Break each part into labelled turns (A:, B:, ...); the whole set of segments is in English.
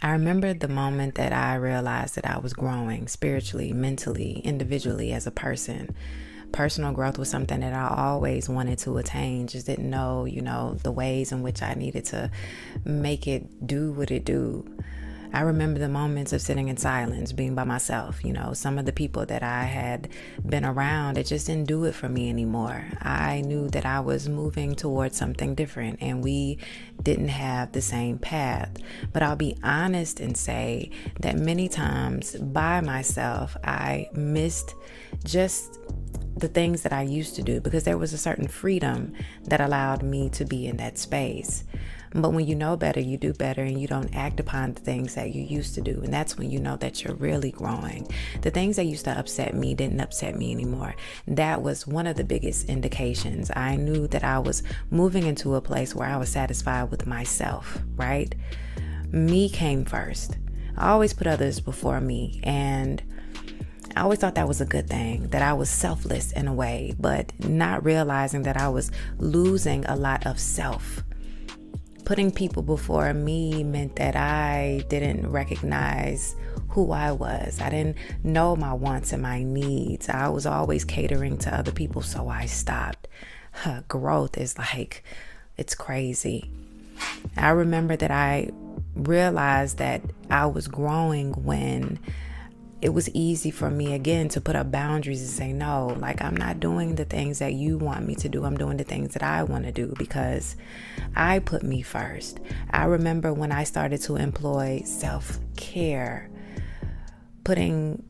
A: I remember the moment that I realized that I was growing spiritually, mentally, individually as a person. Personal growth was something that I always wanted to attain, just didn't know, the ways in which I needed to make it do what it do. I remember the moments of sitting in silence, being by myself. Some of the people that I had been around, it just didn't do it for me anymore. I knew that I was moving towards something different and we didn't have the same path. But I'll be honest and say that many times by myself, I missed just the things that I used to do because there was a certain freedom that allowed me to be in that space. But when you know better, you do better, and you don't act upon the things that you used to do. And that's when you know that you're really growing. The things that used to upset me didn't upset me anymore. That was one of the biggest indications. I knew that I was moving into a place where I was satisfied with myself, right? Me came first. I always put others before me, and I always thought that was a good thing, that I was selfless in a way, but not realizing that I was losing a lot of self. Putting people before me meant that I didn't recognize who I was. I didn't know my wants and my needs. I was always catering to other people, so I stopped. Growth is it's crazy. I remember that I realized that I was growing when it was easy for me again to put up boundaries and say, no, I'm not doing the things that you want me to do. I'm doing the things that I want to do because I put me first. I remember when I started to employ self-care, putting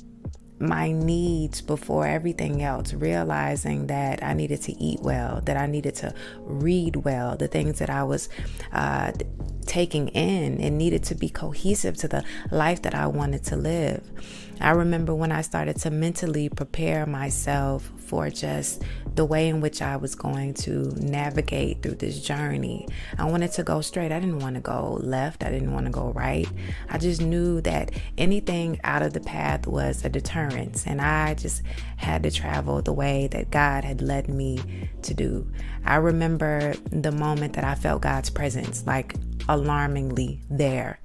A: my needs before everything else, realizing that I needed to eat well, that I needed to read well, the things that I was taking in and needed to be cohesive to the life that I wanted to live. I remember when I started to mentally prepare myself for just the way in which I was going to navigate through this journey. I wanted to go straight. I didn't want to go left. I didn't want to go right. I just knew that anything out of the path was a deterrence, and I just had to travel the way that God had led me to do. I remember the moment that I felt God's presence, alarmingly there.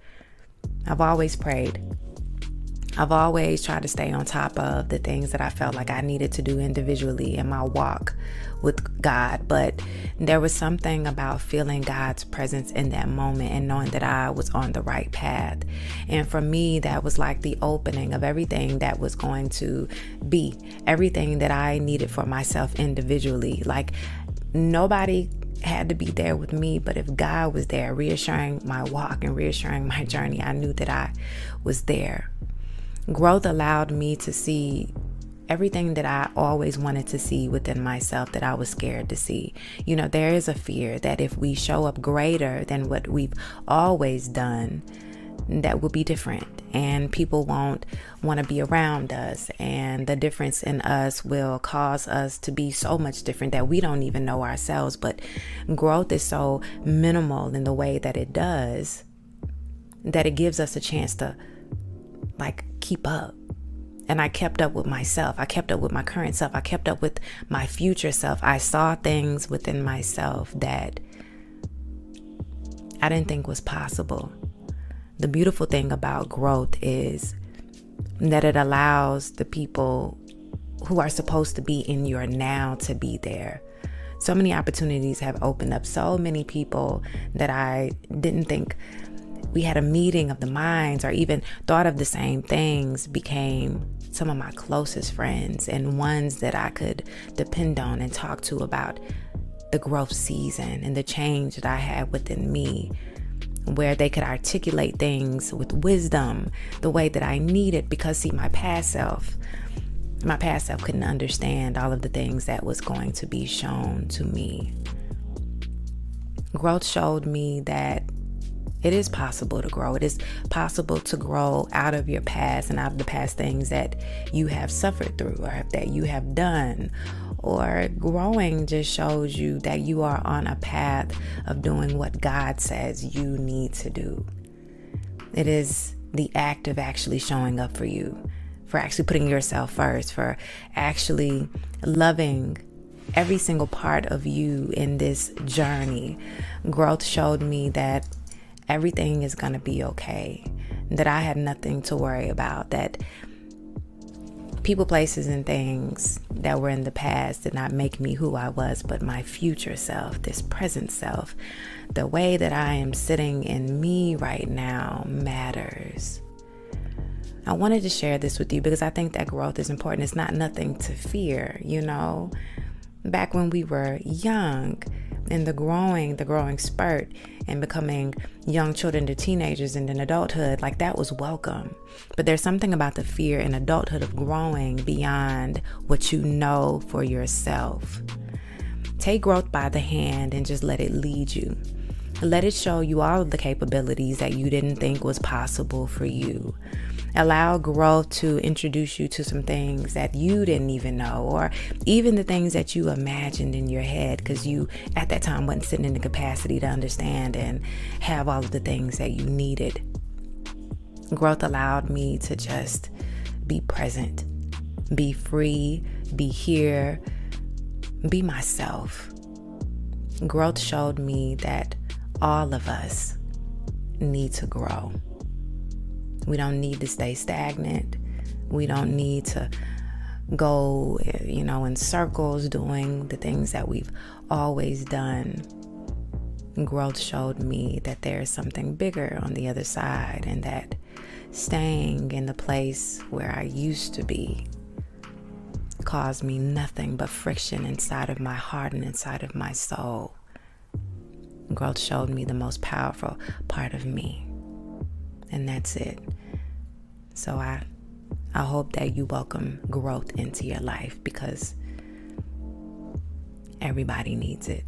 A: I've always prayed. I've always tried to stay on top of the things that I felt like I needed to do individually in my walk with God. But there was something about feeling God's presence in that moment and knowing that I was on the right path. And for me, that was like the opening of everything that was going to be, everything that I needed for myself individually. Nobody had to be there with me, but if God was there reassuring my walk and reassuring my journey, I knew that I was there. Growth allowed me to see everything that I always wanted to see within myself that I was scared to see. There is a fear that if we show up greater than what we've always done, that will be different, and people won't want to be around us, and the difference in us will cause us to be so much different that we don't even know ourselves. But growth is so minimal in the way that it does that it gives us a chance to keep up. And I kept up with myself. I kept up with my current self. I kept up with my future self. I saw things within myself that I didn't think was possible. The beautiful thing about growth is that it allows the people who are supposed to be in your now to be there. So many opportunities have opened up. So many people that I didn't think we had a meeting of the minds or even thought of the same things became some of my closest friends and ones that I could depend on and talk to about the growth season and the change that I had within me, where they could articulate things with wisdom the way that I needed, because my past self couldn't understand all of the things that was going to be shown to me. Growth showed me that it is possible to grow. It is possible to grow out of your past and out of the past things that you have suffered through or that you have done. Or growing just shows you that you are on a path of doing what God says you need to do. It is the act of actually showing up for you, for actually putting yourself first, for actually loving every single part of you in this journey. Growth showed me that everything is going to be okay, that I had nothing to worry about, that people, places, and things that were in the past did not make me who I was, but my future self, this present self. The way that I am sitting in me right now matters. I wanted to share this with you because I think that growth is important. It's not nothing to fear, Back when we were young, in the growing spurt, and becoming young children to teenagers and then adulthood, like that was welcome. But there's something about the fear in adulthood of growing beyond what you know for yourself. Take growth by the hand and just let it lead you. Let it show you all of the capabilities that you didn't think was possible for you. Allow growth to introduce you to some things that you didn't even know, or even the things that you imagined in your head because you at that time wasn't sitting in the capacity to understand and have all of the things that you needed. Growth allowed me to just be present, be free, be here, be myself. Growth showed me that all of us need to grow. We don't need to stay stagnant. We don't need to go, in circles doing the things that we've always done. Growth showed me that there is something bigger on the other side, and that staying in the place where I used to be caused me nothing but friction inside of my heart and inside of my soul. Growth showed me the most powerful part of me. And that's it. So I hope that you welcome growth into your life because everybody needs it.